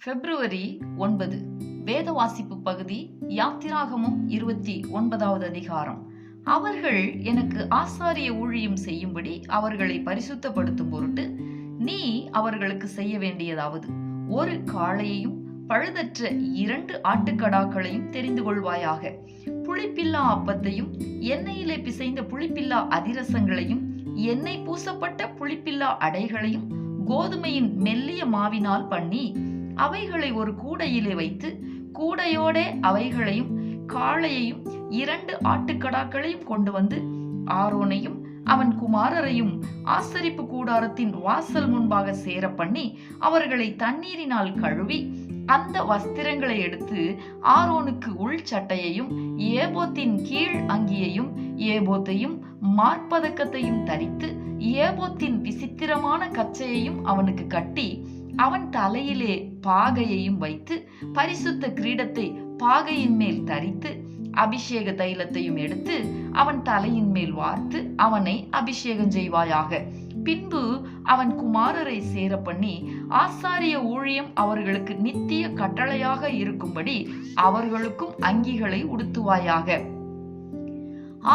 பிப்ரவரி 9 வேத வாசிப்பு பகுதி யாத்திராகமும் 29வது அதிகாரம். அவர்கள் எனக்கு ஆசாரிய ஊழியம் செய்யும்படி அவர்களை பரிசுத்தப்படுத்தும் பொருட்டு நீ அவர்களுக்கு செய்ய வேண்டியதாவது ஒரு காளையையும் பழுதற்ற 2 ஆட்டுக்கடாக்களையும் தெரிந்து கொள்வாயாக. புளிப்பில்லா அப்பத்தையும் எண்ணெயிலே பிசைந்த புளிப்பில்லா அதிரசங்களையும் எண்ணெய் பூசப்பட்ட புளிப்பில்லா அடைகளையும் கோதுமையின் மெல்லிய மாவினால் பண்ணி அவைகளை ஒரு கூடையிலே வைத்து கூடையோடே அவைகளையும் காளையையும் 2 ஆட்டுக்கடாக்களையும் கொண்டு வந்து ஆரோனையும் அவன் குமாரரையும் ஆசரிப்பு கூடாரத்தின் வாசல் முன்பாக சேர பண்ணி அவர்களை தண்ணீரினால் கழுவி அந்த வஸ்திரங்களை எடுத்து ஆரோனுக்கு உள் சட்டையையும் ஏபோத்தின் கீழ் அங்கியையும் ஏபோத்தையும் மார்பதக்கத்தையும் தரித்து ஏபோத்தின் விசித்திரமான கச்சையையும் அவனுக்கு கட்டி அவன் தலையிலே பாகையையும் வைத்து பரிசுத்த கிரீடத்தை பாகையின் மேல் தரித்து அபிஷேக தைலத்தையும் எடுத்து அவன் தலையின் மேல் வார்த்து அவனை அபிஷேகம் செய்வாயாக. பின்பு அவன் குமாரரை சேர பண்ணி ஆசாரிய ஊழியம் அவர்களுக்கு நித்திய கட்டளையாக இருக்கும்படி அவர்களுக்கும் அங்கிகளை உடுத்துவாயாக.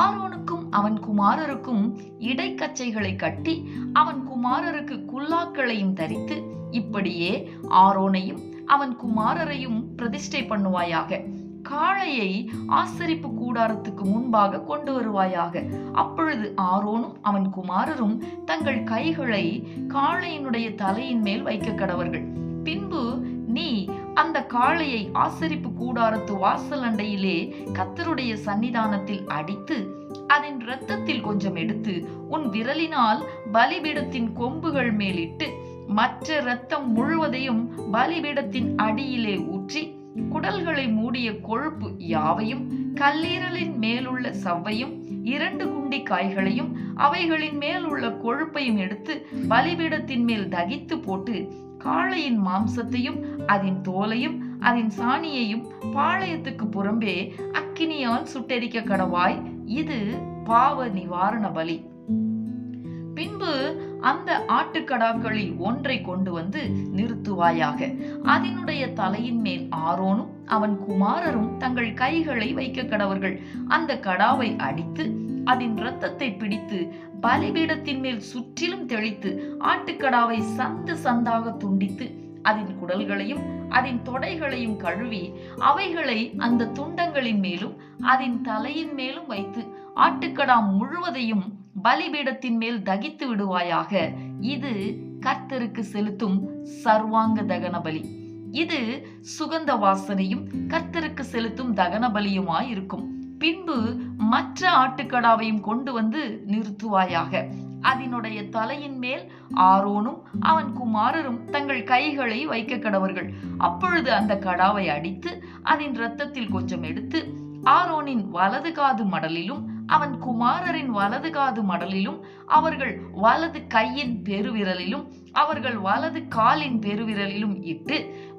ஆரோனுக்கும் அவன் குமாரருக்கும் இடைக்கச்சைகளை கட்டி அவன் குமாரருக்கு குல்லாக்களையும் தரித்து இப்படியே ஆரோனையும் அவன் குமாரரையும் பிரதிஷ்டை பண்ணுவாயாக. காளையை ஆசரிப்பு கூடாரத்துக்கு முன்பாக கொண்டு வருவாயாக. அப்பொழுது ஆரோனும் அவன் குமாரரும் தங்கள் கைகளை காளையினுடைய தலையின் மேல் வைக்க கடவர்கள். பின்பு நீ அந்த காளையை ஆசரிப்பு கூடாரத்து வாசல் அண்டையிலே கர்த்தருடைய சன்னிதானத்தில் அடித்து அதன் இரத்தத்தில் கொஞ்சம் எடுத்து உன் விரலினால் பலிபீடத்தின் கொம்புகள் மேலிட்டு மற்ற இரத்தம் முழுவதையும் பலிபீடத்தின் அடியிலே ஊற்றி குடல்களை மூடிய கொழுப்பு யாவையும் கல்லீரலின் மேலுள்ள சவ்வையும் 2 குண்டி காய்களையும் அவைகளின் மேல் உள்ள கொழுப்பையும் எடுத்து பலிபீடத்தின் மேல் தகித்து போட்டு காளையின் மாம்சத்தையும் அதன் தோலையும் அதன் சாணியையும் பாளையத்துக்கு புறம்பே அக்கினியால் சுட்டெரிக்க கடவாய். இது பாவ நிவாரண பலி. பின்பு அந்த ஆட்டுக்கடாக்களில் ஒன்றை கொண்டு வந்து நிறுத்துவாயாக. அதனுடைய தலையின் மேல் ஆரோனும் அவன் குமாரரும் தங்கள் கைகளை வைக்க கடவர்கள். அந்த கடாவை அடித்து அதன் இரத்தத்தை பிடித்து பலிபீடத்தின் மேல் சுற்றிலும் தெளித்து ஆட்டுக்கடாவை சந்து சந்தாக துண்டித்து அதன் குடல்களையும் அதன் தொடைகளையும் கழுவி அவைகளை அந்த துண்டங்களின் மேலும் அதன் தலையின் மேலும் வைத்து ஆட்டுக்கடா முழுவதையும் பலிபீடத்தின் மேல் தகித்து விடுவாயாக. இது கர்த்தருக்கு செலுத்தும் சர்வாங்க தகன பலி. இது சுகந்த வாசனையும் கர்த்தருக்கு செலுத்தும் தகன பலியுமாய் இருக்கும். பின்பு மற்ற ஆட்டுக்கடாவையும் கொண்டு வந்து நிறுத்துவாயாக. அதனுடைய தலையின் மேல் ஆரோனும் அவன் குமாரரும் தங்கள் கைகளை வைக்க கடவர்கள். அப்பொழுது அந்த கடாவை அடித்து அதன் இரத்தத்தில் கொஞ்சம் எடுத்து ஆரோனின் வலது காது மடலிலும் அவன் குமாரரின் வலது காது மடலிலும் அவர்கள் வலது கையின் பெருவிரலிலும் அவர்கள் வலது காலின் பெருவிரலிலும் இட்டு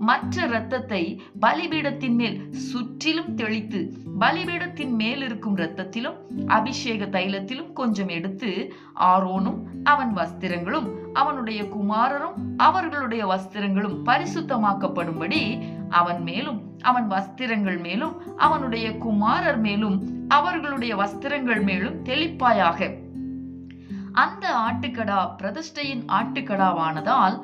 மற்ற இரத்தத்தை பலிபீடத்தின் மேல் சுற்றிலும் தெளித்து பலிபீடத்தின் மேல் இருக்கும் இரத்தத்திலும் அபிஷேக தைலத்திலும் கொஞ்சம் எடுத்து ஆரோனும் அவன் வஸ்திரங்களும் அவனுடைய குமாரரும் அவர்களுடைய வஸ்திரங்களும் பரிசுத்தமாக்கப்படும்படி அவன் மேலும் அவன் வஸ்திரங்கள் மேலும் அவனுடைய குமாரர் மேலும் அவர்களுடைய வஸ்திரங்கள் மேலும் தெளிப்பாயாக. அந்த ஆட்டுக்கடா பிரதிஷ்டையின் ஆட்டுக்கடாவானதால்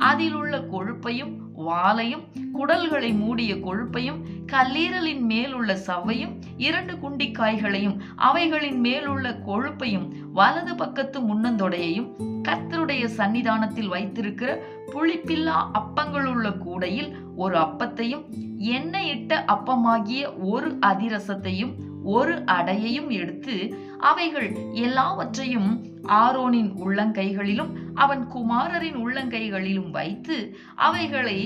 அதில் உள்ள கொழுப்பையும் வாலையும் குடல்களை மூடிய கொழுப்பையும் கல்லீரலின் மேல் உள்ள சவ்வையும் 2 குண்டிக்காய்களையும் அவைகளின் மேலுள்ள கொழுப்பையும் வலது பக்கத்து முன்னந்தொடையையும் கர்த்தருடைய சன்னிதானத்தில் வைத்திருக்கிற புளிப்பில்லா அப்பங்கள் உள்ள கூடையில் ஒரு அப்பத்தையும் எண்ணெயிட்ட அப்பமாகிய ஒரு அதிரசத்தையும் ஒரு அடையையும் எடுத்து அவைகள் எல்லாவற்றையும் ஆரோனின் உள்ளங்கைகளிலும் அவன் குமாரரின் உள்ளங்கைகளிலும் வைத்து அவைகளை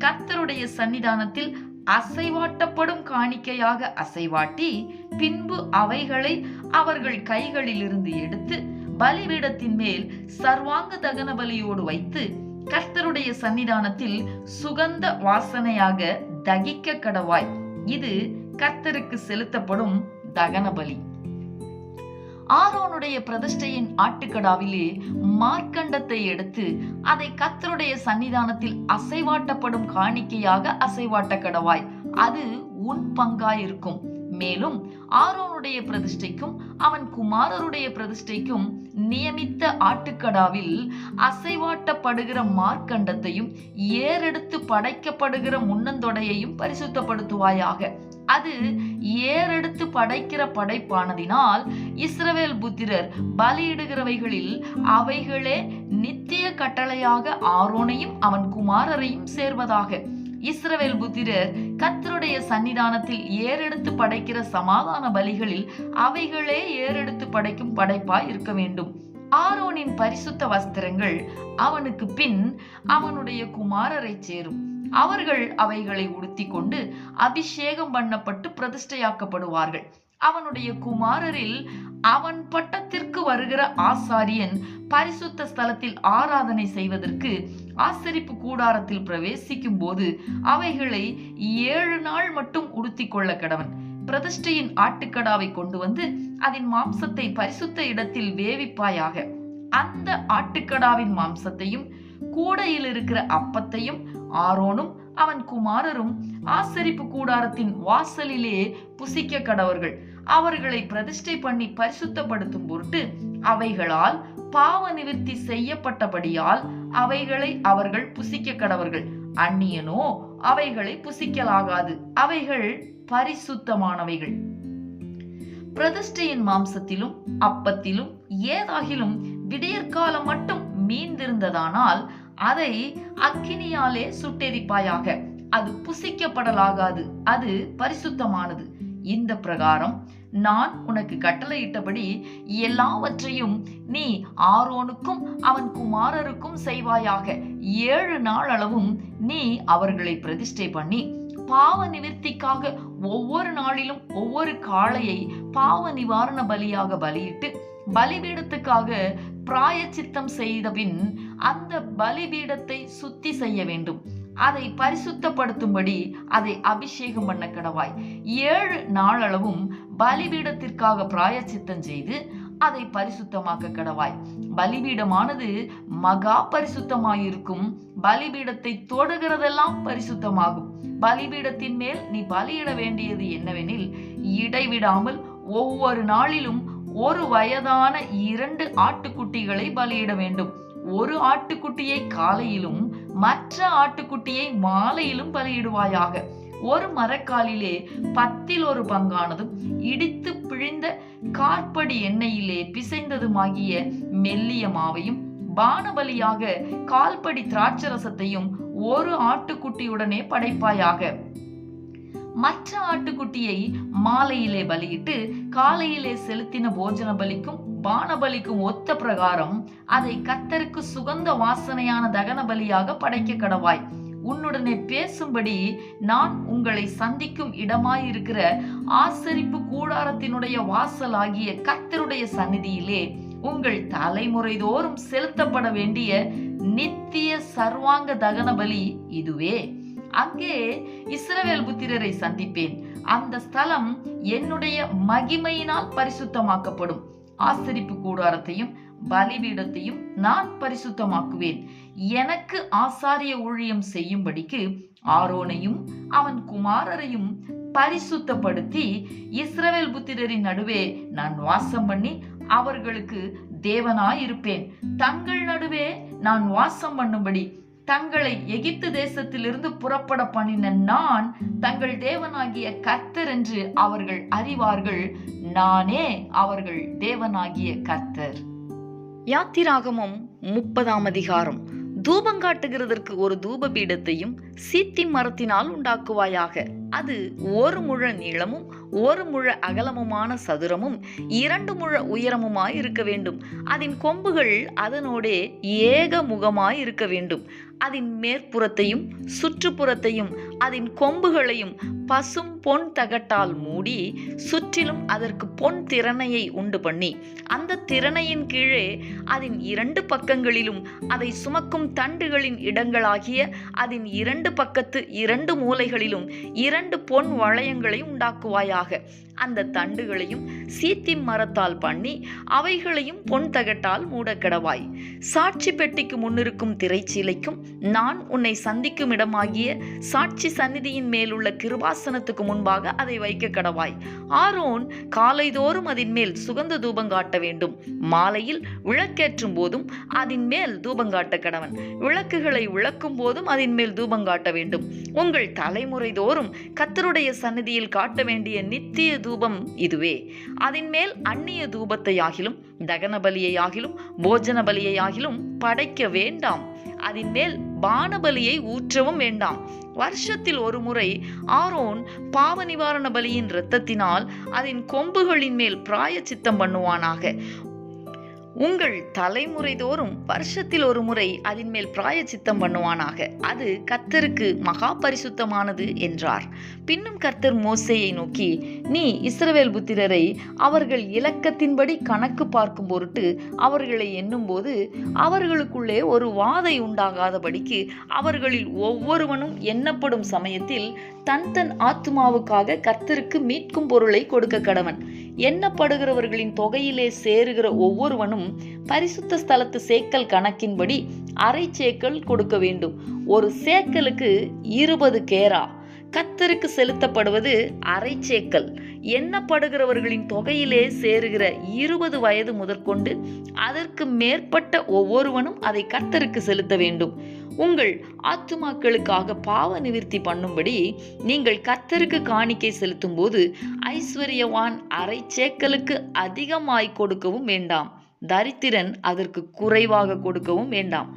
கர்த்தருடைய சன்னிதானத்தில் அசைவாட்டப்படும் காணிக்கையாக அசைவாட்டி பின்பு அவைகளை அவர்கள் கைகளிலிருந்து எடுத்து பலிபீடத்தின் மேல் சர்வாங்க தகன பலியோடு வைத்து கர்த்தருடைய சன்னிதானத்தில் சுகந்த வாசனையாக தகிக்க கடவாய். இது கர்த்தருக்கு செலுத்தப்படும் தகன பலி. ஆரோனுடைய பிரதிஷ்டையின் ஆட்டுக்கடாவிலே மார்க்கண்டத்தை எடுத்து அதை கர்த்தருடைய சன்னிதானத்தில் அசைவாட்டப்படும் காணிக்கையாக அசைவாட்ட கடவாய். அது உன் பங்காயிருக்கும். மேலும் ஆரோனுடைய பிரதிஷ்டைக்கும் அவன் குமாரருடைய பிரதிஷ்டைக்கும் நியமித்த ஆட்டுக்கடாவில் அசைவாட்டப்படுகிற மார்க்கண்டத்தையும் ஏறெடுத்து படைக்கப்படுகிற முன்னந்தொடையையும் பரிசுத்தப்படுத்துவாயாக. அது ஏறெடுத்து படைக்கிற படைப்பானதினால் இஸ்ரவேல் புத்திரர் பலியிடுகிறவைகளில் அவைகளே நித்திய கட்டளையாக ஆரோனையும் அவன் குமாரரையும் சேர்வதாக. இஸ்ரவேல் புத்திரர் கர்த்தருடைய சன்னிதானத்தில் ஏறெடுத்து படைக்கிற சமாதான பலிகளில் அவைகளே ஏறெடுத்து படைக்கும் படைப்பாய் இருக்க வேண்டும். ஆரோனின் பரிசுத்த வஸ்திரங்கள் அவனுக்கு பின் அவனுடைய குமாரரை சேரும். அவர்கள் அவைகளை உடுத்தி கொண்டு அபிஷேகம் பண்ணப்பட்டு பிரதிஷ்டையாக்கப்படுவார்கள். அவனுடைய குமாரரில் அவன் பட்டத்திற்கு வருகிற ஆசாரியன் பரிசுத்த ஸ்தலத்தில் ஆராதனை செய்வதற்கு ஆசரிப்பு கூடாரத்தில் பிரவேசிக்கும் போது அவைகளை 7 நாள் மட்டும் உடுத்தி கொள்ள கடவன். பிரதிஷ்டையின் ஆட்டுக்கடாவை கொண்டு வந்து அதன் மாம்சத்தை பரிசுத்த இடத்தில் வேவிப்பாயாக. அந்த ஆட்டுக்கடாவின் மாம்சத்தையும் கூடையில் இருக்கிற அப்பத்தையும் ஆரோனும் அவன் குமாரரும் ஆசரிப்பு கூடாரத்தின் வாசலிலே புசிக்க கடவர்கள். அவர்களை பிரதிஷ்டை பண்ணி பரிசுத்தப்படுத்தும் பொருட்டு அவைகளால் பாவ நிவிர்த்தி செய்யப்பட்டபடியால் அவைகளை அவர்கள் புசிக்க கடவர்கள். அந்நியனோ அவைகளை புசிக்கலாகாது. அவைகள் பரிசுத்தமானவைகள். பிரதிஷ்டையின் மாம்சத்திலும் அப்பத்திலும் ஏதாகிலும் விடியற்காலம் மட்டும் மீந்திருந்ததானால் அதை அக்கினியாலே சுட்டெரிப்பாயாக. அது புசிக்கப்படலாகாது. அது பரிசுத்தமானது. இந்த பிரகாரம் நான் உனக்கு கட்டளையிட்டபடி எல்லாவற்றையும் நீ ஆரோனுக்கும் அவன் குமாரருக்கும் செய்வாயாக. 7 நாள் அளவும் நீ அவர்களை பிரதிஷ்டை பண்ணி பாவ நிவிர்த்திக்காக ஒவ்வொரு நாளிலும் ஒவ்வொரு காளையை பாவ நிவாரண பலியாக பலியிட்டு பலிபீடத்துக்காக பிராயச்சித்தம் செய்தபின் அந்த பலிபீடத்தை சுத்தி செய்ய வேண்டும். அதை பரிசுத்தப்படுத்தும்படி அதை அபிஷேகம் பண்ண கடவாய். 7 நாளளவும் பலிபீடத்திற்காக பிராயச்சித்தம் செய்து அதை பரிசுத்தமாக்க கடவாய். பலிபீடமானது மகா பரிசுத்தமாயிருக்கும். பலிபீடத்தை தொடுகிறதெல்லாம் பரிசுத்தமாகும். பலிபீடத்தின் மேல் நீ பலியிட வேண்டியது என்னவெனில், இடைவிடாமல் ஒவ்வொரு நாளிலும் 1 வயதான 2 ஆட்டுக்குட்டிகளை பலியிட வேண்டும். ஒரு ஆட்டுக்குட்டியை காலையிலும் மற்ற ஆட்டுக்குட்டியை மாலையிலும் பலியிடுவாயாக. ஒரு மரக்காலிலே 10 பங்கானதும் இடித்து பிழிந்த கார்படி எண்ணெயிலே பிசைந்ததுமாகிய மெல்லிய மாவையும் பானபலியாக கால்படி திராட்சரசத்தையும் ஒரு ஆட்டுக்குட்டியுடனே படைப்பாயாக. மற்ற ஆட்டுக்குட்டியை மாலையிலே பலியிட்டு காலையிலே செலுத்தின போஜன பலிக்கும் பானபலிக்கும் ஒத்த பிரகாரம் அதை கர்த்தருக்கு சுகந்த வாசனையான தகன பலியாக படைக்க கடவாய். உன்னுடனே பேசும்படி நான் உங்களை சந்திக்கும் இடமாயிருக்கிற ஆசரிப்பு கூடாரத்தினுடைய வாசலாகிய கர்த்தருடைய சந்நிதியிலே உங்கள் தலைமுறைதோறும் செலுத்தப்பட வேண்டிய நித்திய சர்வாங்க தகன பலி இதுவே. அங்கே இஸ்ரவேல் புத்திரரை சந்திப்பேன். அந்த ஸ்தலம் என்னுடைய மகிமையினால் பரிசுத்தமாக்கப்படும். ஆசரிப்பு கூடாரத்தையும் பலிபீடத்தையும் நான் பரிசுத்தமாக்குவேன். எனக்கு ஆசாரிய ஊழியம் செய்யும்படிக்கு ஆரோனையும் அவன் குமாரரையும் பரிசுத்தப்படுத்தி இஸ்ரவேல் புத்திரரின் நடுவே நான் வாசம் பண்ணி அவர்களுக்கு தேவனாயிருப்பேன். தங்கள் நடுவே நான் வாசம் பண்ணும்படி தங்களை எகிப்து தேசத்திலிருந்து புறப்பட பண்ணின நான் தங்கள் தேவனாகிய கர்த்தர் என்று அவர்கள் அறிவார்கள். நானே அவர்கள் தேவனாகிய கர்த்தர். யாத்திராகமம் 30ஆம் அதிகாரம். தூபங்காட்டுகிறதற்கு ஒரு தூப பீடத்தையும் சீத்தி மரத்தினால் உண்டாக்குவாயாக. அது 1 முழ நீளமும் 1 முழ அகலமுமான சதுரமும் 2 முழ உயரமுமாய் இருக்க வேண்டும். அதன் கொம்புகள் அதனோடே ஏக முகமாய் இருக்க வேண்டும். அதன் மேற்புறத்தையும் சுற்றுப்புறத்தையும் அதன் கொம்புகளையும் பசும் பொன் தகட்டால் மூடி சுற்றிலும் அதற்கு பொன் திறனையை உண்டு பண்ணி அந்த திறனையின் கீழே அதன் 2 பக்கங்களிலும் அதை சுமக்கும் தண்டுகளின் இடங்களாகிய அதன் 2 பக்கத்து 2 மூலைகளிலும் 2 2 பொன் வளையங்களை உண்டாக்குவாயாக. அந்த தண்டுகளையும் சீத்திம் மரத்தால் பண்ணி அவைகளையும் பொன் தகட்டால் மூடக்கடவாய். சாட்சி பெட்டிக்கு முன்னிருக்கும் திரைச்சீலைக்கும் நான் உன்னை சந்திக்கும் இடமாகிய சாட்சி சந்நிதியின் மேலுள்ள கிருபாசனத்துக்கு முன்பாக அதை வைக்க கடவாய். ஆரோன் காலைதோறும் அதன் மேல் சுகந்த தூபம் காட்ட வேண்டும். மாலையில் விளக்கேற்றும் போதும் அதன் மேல் தூபம் காட்ட கடவன். விளக்குகளை விளக்கும் போதும் அதன் மேல் தூபம் காட்ட வேண்டும். உங்கள் தலைமுறை தோறும் கர்த்தருடைய சந்நிதியில் காட்ட வேண்டிய நித்திய தூபம் இதுவே. அதன் மேல் அந்நிய தூபத்தையாகிலும் தகன பலியையாகிலும் போஜன பலியையாகிலும் படைக்க வேண்டாம். அதன் மேல் பானபலியை ஊற்றவும் வேண்டாம். வருஷத்தில் ஒரு முறை ஆரோன் பாவ நிவாரண பலியின் இரத்தத்தினால் அதன் கொம்புகளின் மேல் பிராயச்சித்தம் பண்ணுவானாக. உங்கள் தலைமுறை தோறும் வருஷத்தில் ஒரு முறை அதன் மேல் பிராயச்சித்தம் பண்ணுவானாக. அது கர்த்தருக்கு மகா பரிசுத்தமானது என்றார். பின்னும் கர்த்தர் மோசேயை நோக்கி, நீ இஸ்ரவேல் புத்திரரை அவர்கள் இலக்கத்தின்படி கணக்கு பார்க்கும் பொருட்டு அவர்களை எண்ணும்போது அவர்களுக்குள்ளே ஒரு வாதை உண்டாகாதபடிக்கு அவர்களில் ஒவ்வொருவனும் எண்ணப்படும் சமயத்தில் தன் தன் ஆத்துமாவுக்காக கர்த்தருக்கு மீட்கும் பொருளை கொடுக்க கடவன். எண்ணப்படுகிறவர்களின் தொகையிலே சேருகிற ஒவ்வொருவனும் பரிசுத்த ஸ்தலத்து சேக்கல் கணக்கின்படி அரை சேக்கல் கொடுக்க வேண்டும். ஒரு சேக்கலுக்கு 20 கேரா. கர்த்தருக்கு செலுத்தப்படுவது அரை சேக்கல். எண்ணப்படுகிறவர்களின் தொகையிலே சேருகிற 20 வயது முதற்கொண்டு அதற்கு மேற்பட்ட ஒவ்வொருவனும் அதை கர்த்தருக்கு செலுத்த வேண்டும். உங்கள் ஆத்துமாக்களுக்காக பாவ நிவிர்த்தி பண்ணும்படி நீங்கள் கர்த்தருக்கு காணிக்கை செலுத்தும் போது ஐஸ்வர்யவான் அரை சேக்கலுக்கு அதிகமாய் கொடுக்கவும் வேண்டாம். தரித்திரன் அதற்கு குறைவாக கொடுக்கவும் வேண்டாம்.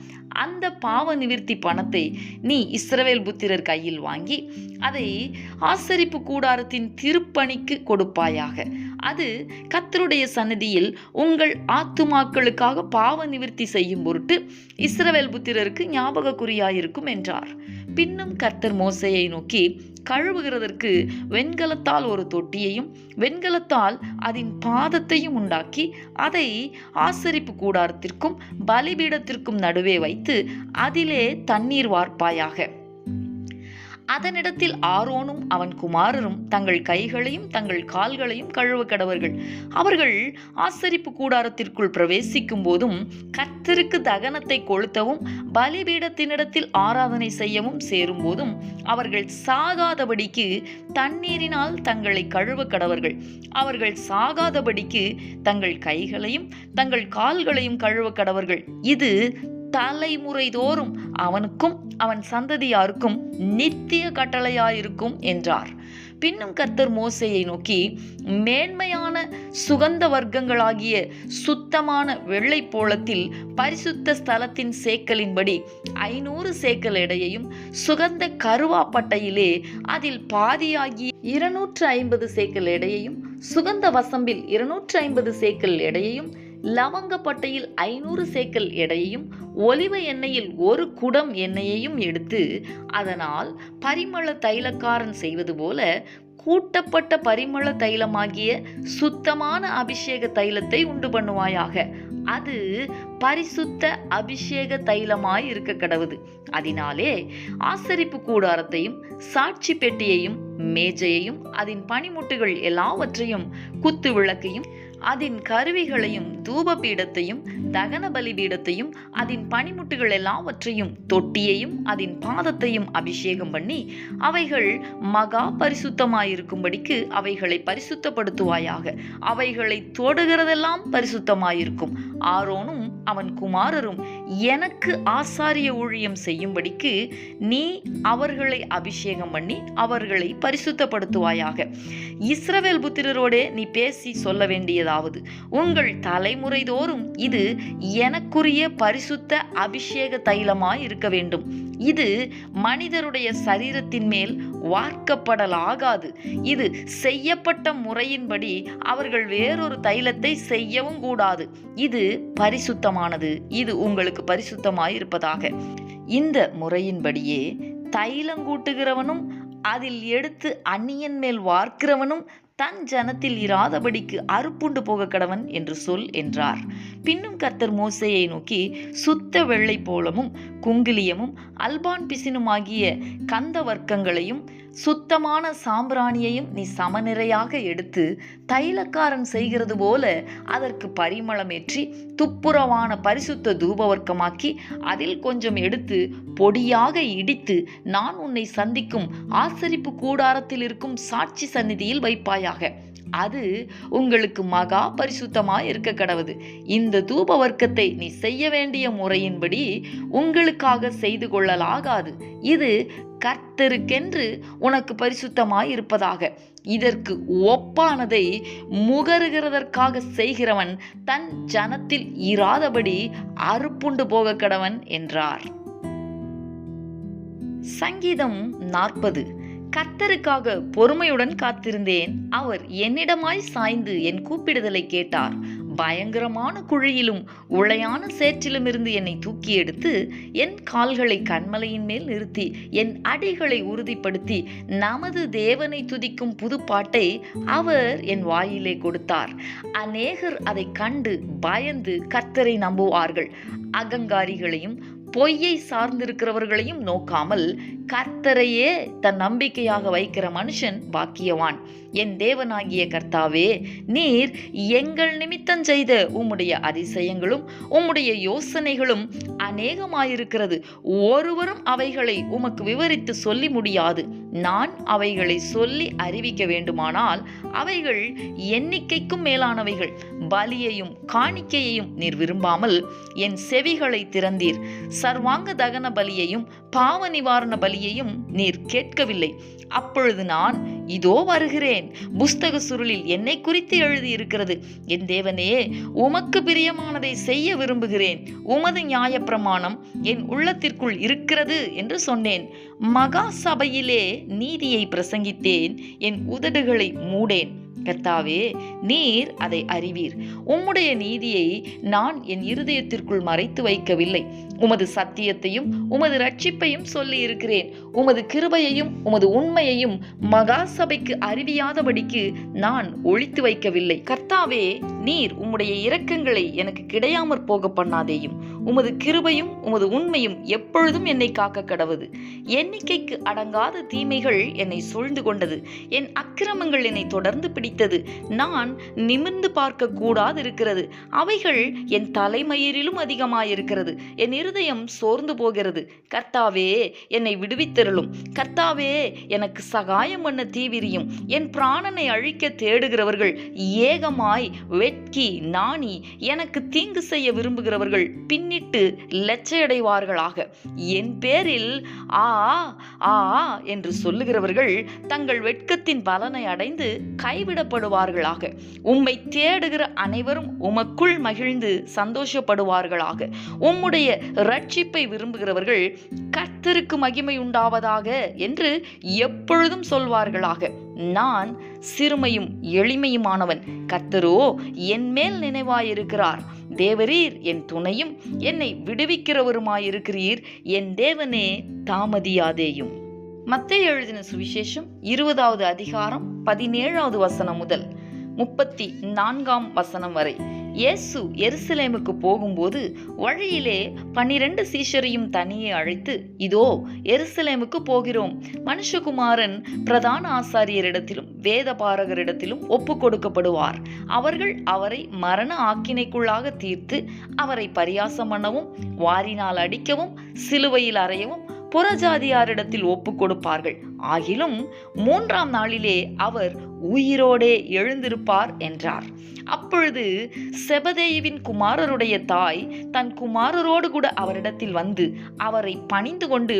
அந்த பாவ நிவிர்த்தி பணத்தை நீ இஸ்ரவேல் புத்திரர் கையில் வாங்கி அதை ஆசரிப்பு கூடாரத்தின் திருப்பணிக்கு கொடுப்பாயாக. அது கர்த்தருடைய சந்நிதியில் உங்கள் ஆத்துமாக்களுக்காக பாவ நிவிர்த்தி செய்யும் பொருட்டு இஸ்ரவேல் புத்திரருக்கு ஞாபக குறியாயிருக்கும் என்றார். பின்னும் கர்த்தர் மோசேயை நோக்கி, கழுவுகிறதற்கு வெண்கலத்தால் ஒரு தொட்டியையும் வெண்கலத்தால் அதன் பாதத்தையும் உண்டாக்கி அதை ஆசரிப்பு கூடாரத்திற்கும் பலிபீடத்திற்கும் நடுவே வைத்து அதிலே தண்ணீர் வார்ப்பாயாக. அதனிடத்தில் ஆரோனும் அவன் குமாரரும் தங்கள் கைகளையும் தங்கள் கால்களையும் கழுவ கடவர்கள். அவர்கள் ஆசரிப்பு கூடாரத்திற்குள் பிரவேசிக்கும் போதும் கர்த்தருக்கு தகனத்தை கொளுத்தவும் பலிபீடத்தினிடத்தில் ஆராதனை செய்யவும் சேரும் போதும் அவர்கள் சாகாதபடிக்கு தண்ணீரினால் தங்களை கழுவ கடவர்கள். அவர்கள் சாகாதபடிக்கு தங்கள் கைகளையும் தங்கள் கால்களையும் கழுவ கடவர்கள். இது தலைமுறை தோறும் அவனுக்கும் அவன் சந்ததியாருக்கும் நித்திய கட்டளையாயிருக்கும் என்றார். பின்னும் கர்த்தர் மோசேயை நோக்கி, மேன்மையான சுகந்த வர்க்கங்களாகிய சுத்தமான வெள்ளை போளத்தில் பரிசுத்த ஸ்தலத்தின் சேக்கலின்படி 500 சேக்கல் எடையையும் சுகந்த கருவாப்பட்டையிலே அதில் பாதியாகிய 250 சேக்கல் எடையையும் சுகந்த வசம்பில் 250 சேக்கல் எடையையும் லவங்கப்பட்டையில் 500 சேக்கல் எடையையும் ஒலிவ எண்ணெயில் 1 குடம் எண்ணெயையும் எடுத்து அதனால் பரிமள தைலக்காரன் செய்வது போல கூட்டப்பட்ட பரிமள தைலமாகிய சுத்தமான அபிஷேக தைலத்தை உண்டு பண்ணுவாயாக. அது பரிசுத்த அபிஷேக தைலமாய் இருக்க கடவுது. அதனாலே ஆசரிப்பு கூடாரத்தையும் சாட்சி பெட்டியையும் மேஜையையும் அதன் பனிமுட்டுகள் எல்லாவற்றையும் குத்து விளக்கையும் அதன் கருவிகளையும் தூப பீடத்தையும் தகன பலி பீடத்தையும் அதன் பனிமுட்டுகள் எல்லாவற்றையும் தொட்டியையும் அதன் பாதத்தையும் அபிஷேகம் பண்ணி அவைகள் மகா பரிசுத்தமாயிருக்கும்படிக்கு அவைகளை பரிசுத்தப்படுத்துவாயாக. அவைகளை தொடுகிறதெல்லாம் பரிசுத்தமாயிருக்கும். ஆரோனும் அவன் குமாரரும் எனக்கு ஆசாரிய ஊழியம் செய்யும்படிக்கு நீ அவர்களை அபிஷேகம் பண்ணி அவர்களை பரிசுத்தப்படுத்துவாயாக. இஸ்ரவேல் புத்திரரோடே நீ பேசி சொல்ல வேண்டியதாவது, உங்கள் தலைமுறை தோறும் இது எனக்குரிய பரிசுத்த அபிஷேக தைலமாய் இருக்க வேண்டும். இது மனிதருடைய சரீரத்தின் மேல் வார்க்கப்படலாகாது. இது செய்யப்பட்ட முறையின்படி அவர்கள் வேறொரு தைலத்தை செய்யவும் கூடாது. இது பரிசுத்தமானது. இது உங்களுக்கு பரிசுத்தமாய் இருப்பதாக. இந்த முறையின்படியே தைலங்கூட்டுகிறவனும் அதில் எடுத்து அந்நியன் மேல் வார்க்கிறவனும் தன் ஜனத்தில் இராதபடிக்கு அறுப்புண்டு போக கடவன் என்று சொல் என்றார். பின்னும் கர்த்தர் மோசேயை நோக்கி, சுத்த வெள்ளை போலமும் குங்கிலியமும் அல்பான் பிசினுமாகிய கந்த வர்க்கங்களையும் சுத்தமான சாம்பிராணியையும் நீ சமநிறையாக எடுத்து தைலக்காரன் செய்கிறது போல அதற்கு பரிமளமேற்றி துப்புரவான பரிசுத்த தூபவர்க்கமாக்கி அதில் கொஞ்சம் எடுத்து பொடியாக இடித்து நான் உன்னை சந்திக்கும் ஆசரிப்பு கூடாரத்தில் இருக்கும் சாட்சி சந்நிதியில் வைப்பாயாக. அது உங்களுக்கு மகா பரிசுத்தமாய் இருக்க கடவது. இந்த தூப வர்க்கத்தை நீ செய்ய வேண்டிய முறையின்படி உங்களுக்காக செய்து கொள்ளலாகாது. இது கர்த்தருக்கென்று உனக்கு பரிசுத்தமாய் இருப்பதாக. இதற்கு ஒப்பானதை முகருகிறதற்காக செய்கிறவன் தன் ஜனத்தில் இராதபடி அறுப்புண்டு போக கடவன் என்றார். சங்கீதம் 40. கர்த்தருக்காக பொறுமையுடன் காத்திருந்தேன். அவர் என்னிடமாய் சாய்ந்து என் கூப்பிடுதலை கேட்டார். பயங்கரமான குழியிலும் உளையான சேற்றிலும் இருந்து என்னை தூக்கி எடுத்து என் கால்களை கன்மலையின் மேல் நிறுத்தி என் அடிகளை உறுதிப்படுத்தி நமது தேவனை துதிக்கும் புது பாட்டை அவர் என் வாயிலே கொடுத்தார். அநேகர் அதை கண்டு பயந்து கர்த்தரை நம்புவார்கள். அகங்காரிகளையும் பொய்யை சார்ந்திருக்கிறவர்களையும் நோக்காமல் கர்த்தரையே தன் நம்பிக்கையாக வைக்கிற மனுஷன் பாக்கியவான். என் தேவனாகிய கர்த்தாவே, நீர் எங்கள் நிமித்தம் செய்த உம்முடைய அதிசயங்களும் உம்முடைய யோசனைகளும் அநேகமாயிருக்கிறது. ஒருவரும் அவைகளை உமக்கு விவரித்து சொல்லி முடியாது. நான் அவைகளை சொல்லி அறிவிக்க வேண்டுமானால் அவைகள் எண்ணிக்கைக்கும் மேலானவைகள். பலியையும் காணிக்கையையும் நீர் விரும்பாமல் என் செவிகளை திறந்தீர். சர்வாங்க தகன பலியையும் பாவ நிவாரண பலியையும் நீர் கேட்கவில்லை. அப்பொழுது நான், இதோ வருகிறேன், புஸ்தக சுருளில் என்னை குறித்து எழுதியிருக்கிறது. என் தேவனே, உமக்கு பிரியமானதை செய்ய விரும்புகிறேன். உமது நியாயப்பிரமாணம் என் உள்ளத்திற்குள் இருக்கிறது என்று சொன்னேன். மகா சபையிலே நீதியை பிரசங்கித்தேன். என் உதடுகளை மூடேன். கர்த்தாவே, நீர் அதை அறிவீர். உம்முடைய நீதியை நான் என் இருதயத்திற்குள் மறைத்து வைக்கவில்லை. உமது சத்தியத்தையும் உமது ரட்சிப்பையும் சொல்லி இருக்கிறேன். உமது கிருபையையும் உமது உண்மையையும் மகா சபைக்கு அறிவியாதபடிக்கு நான் ஒளித்து வைக்கவில்லை. கர்த்தாவே, நீர் உம்முடைய இரக்கங்களை எனக்கு கிடையாமற் போக பண்ணாதேயும். உமது கிருபையும் உமது உண்மையும் எப்பொழுதும் என்னை காக்க கடவது. எண்ணிக்கைக்கு அடங்காத தீமைகள் என்னை சூழ்ந்து கொண்டது. என் அக்கிரமங்கள் என்னை தொடர்ந்து பிடித்தது. நான் நிமிர்ந்து பார்க்க கூடாது இருக்கிறது. அவைகள் என் தலைமயிரிலும் அதிகமாயிருக்கிறது. என் இருதயம் சோர்ந்து போகிறது. கர்த்தாவே, என்னை விடுவித்தருளும். கர்த்தாவே, எனக்கு சகாயம் பண்ண தீவிரியும். என் பிராணனை அழிக்க தேடுகிறவர்கள் ஏகமாய் வெட்கி நாணி எனக்கு தீங்கு செய்ய விரும்புகிறவர்கள் பின்னிட்டு லெச்சையடைவார்களாக. என் பேரில் ஆ ஆ என்று சொல்லுகிறவர்கள் தங்கள் வெட்கத்தின் பலனை அடைந்து கைவிடப்படுவார்களாக. உம்மை தேடுகிற அனைவரும் உமக்குள் மகிழ்ந்து சந்தோஷப்படுவார்களாக. உம்முடைய ரட்சிப்பை விரும்புகிறவர்கள் கர்த்தருக்கு மகிமை உண்டாவதாக என்று எப்பொழுதும் சொல்வார்களாக. நான் சிறுமையும் எளிமையுமானவன். கர்த்தரோ என் மேல் நினைவாயிருக்கிறார். தேவரீர் என் துணையும் என்னை விடுவிக்கிறவருமாயிருக்கிறீர். என் தேவனே, தாமதியாதேயும். மத்தேயு எழுதின சுவிசேஷம் 20வது அதிகாரம் 17வது வசனம் முதல் 34ஆம் வசனம் வரை. இயேசு எருசலேமுக்கு போகும்போது வழியிலே 12 சீஷரையும் தனியே அழைத்து, இதோ எருசலேமுக்கு போகிறோம். மனுஷகுமாரன் பிரதான ஆசாரியரிடத்திலும் வேதபாரகரிடத்திலும் ஒப்பு கொடுக்கப்படுவார். அவர்கள் அவரை மரண ஆக்கினைக்குள்ளாக தீர்த்து அவரை பரியாசம் பண்ணவும் வாரினால் அடிக்கவும் சிலுவையில் அறையவும் புறஜாதியாரிடத்தில் ஒப்பு கொடுப்பார்கள். ஆகிலும் 3ஆம் நாளிலே அவர் உயிரோடே எழுந்திருப்பார் என்றார். அப்பொழுது செபதேயுவின் குமாரருடைய தாய் தன் குமாரரோடு கூட அவரிடத்தில் வந்து அவரை பணிந்து கொண்டு,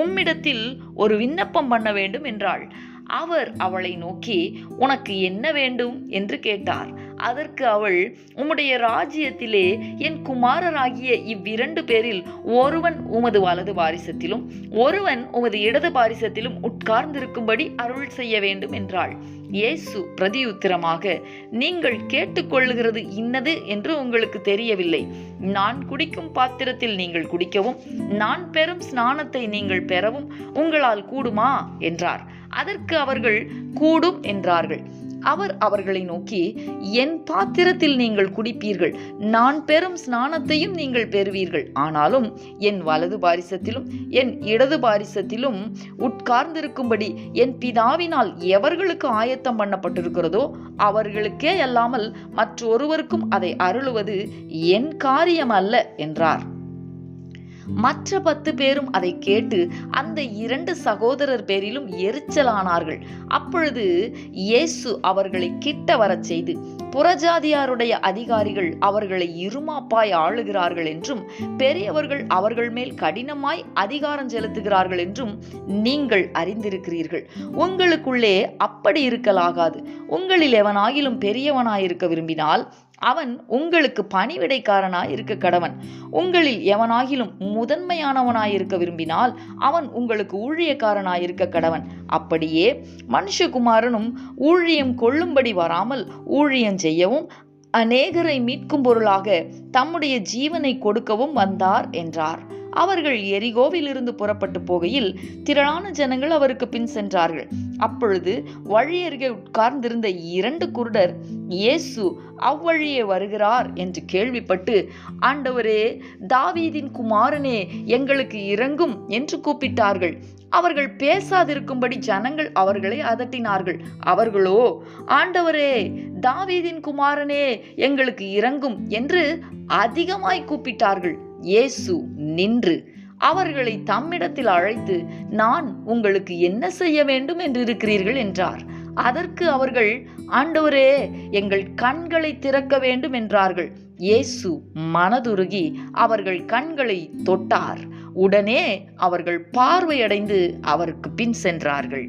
உம்மிடத்தில் ஒரு விண்ணப்பம் பண்ண வேண்டும் என்றாள். அவர் அவளை நோக்கி, உனக்கு என்ன வேண்டும் என்று கேட்டார். அதற்கு அவள், உம்முடைய ராஜ்யத்திலே என் குமாரராகிய இவ்விரண்டு பேரில் ஒருவன் உமது வலது பாரிசத்திலும் ஒருவன் உமது இடது பாரிசத்திலும் உட்கார்ந்திருக்கும்படி அருள் செய்ய வேண்டும் என்றாள். இயேசு பிரதியுத்தரமாக, நீங்கள் கேட்டுக்கொள்ளுகிறது இன்னது என்று உங்களுக்கு தெரியவில்லை. நான் குடிக்கும் பாத்திரத்தில் நீங்கள் குடிக்கவும் நான் பெறும் ஸ்நானத்தை நீங்கள் பெறவும் உங்களால் கூடுமா என்றார். அதற்கு அவர்கள் கூடும் என்றார்கள். அவர் அவர்களை நோக்கி, என் பாத்திரத்தில் நீங்கள் குடிப்பீர்கள், நான் பெறும் ஸ்நானத்தையும் நீங்கள் பெறுவீர்கள். ஆனாலும் என் வலது பாரிசத்திலும் என் இடது பாரிசத்திலும் உட்கார்ந்திருக்கும்படி என் பிதாவினால் எவர்களுக்கு ஆயத்தம் பண்ணப்பட்டிருக்கிறதோ அவர்களுக்கே அல்லாமல் மற்றொருவருக்கும் அதை அருளுவது என் காரியம் அல்ல என்றார். மற்ற 10 பேரும் அதை கேட்டு அந்த 2 சகோதரர் பேரிலும் எரிச்சலானார்கள். அப்பொழுது இயேசு அவர்களை கிட்ட வரச் செய்து, புறஜாதியாருடைய அதிகாரிகள் அவர்களை இருமாப்பாய் ஆளுகிறார்கள் என்றும் பெரியவர்கள் அவர்கள் மேல் கடினமாய் அதிகாரம் செலுத்துகிறார்கள் என்றும் நீங்கள் அறிந்திருக்கிறீர்கள். உங்களுக்குள்ளே அப்படி இருக்கலாகாது. உங்களில் எவனாகிலும் பெரியவனாயிருக்க விரும்பினால் அவன் உங்களுக்கு பணிவிடைக்காரனாய் இருக்க கடவன். உங்களில் எவனாகிலும் முதன்மையானவனாயிருக்க விரும்பினால் அவன் உங்களுக்கு ஊழியக்காரனாயிருக்க கடவன். அப்படியே மனுஷகுமாரனும் ஊழியம் கொள்ளும்படி வராமல் ஊழியம் செய்யவும் அநேகரை மீட்கும் பொருளாக தம்முடைய ஜீவனை கொடுக்கவும் வந்தார் என்றார். அவர்கள் எரிகோவில் இருந்து புறப்பட்டு போகையில் திரளான ஜனங்கள் அவருக்கு பின் சென்றார்கள். அப்பொழுது வழியருகே உட்கார்ந்திருந்த 2 குருடர் இயேசு அவ்வழியே வருகிறார் என்று கேள்விப்பட்டு, ஆண்டவரே, தாவீதின் குமாரனே, எங்களுக்கு இரங்கும் என்று கூப்பிட்டார்கள். அவர்கள் பேசாதிருக்கும்படி ஜனங்கள் அவர்களை அதட்டினார்கள். அவர்களோ, ஆண்டவரே, தாவீதின் குமாரனே, எங்களுக்கு இரங்கும் என்று அதிகமாய் கூப்பிட்டார்கள். இயேசு நின்று அவர்களை தம்மிடத்தில் அழைத்து, நான் உங்களுக்கு என்ன செய்ய வேண்டும் என்று இருக்கிறீர்கள் என்றார். அதற்கு அவர்கள், ஆண்டவரே, எங்கள் கண்களை திறக்க வேண்டும் என்றார்கள். இயேசு மனதுருகி அவர்கள் கண்களை தொட்டார். உடனே அவர்கள் பார்வையடைந்து அவருக்கு பின் சென்றார்கள்.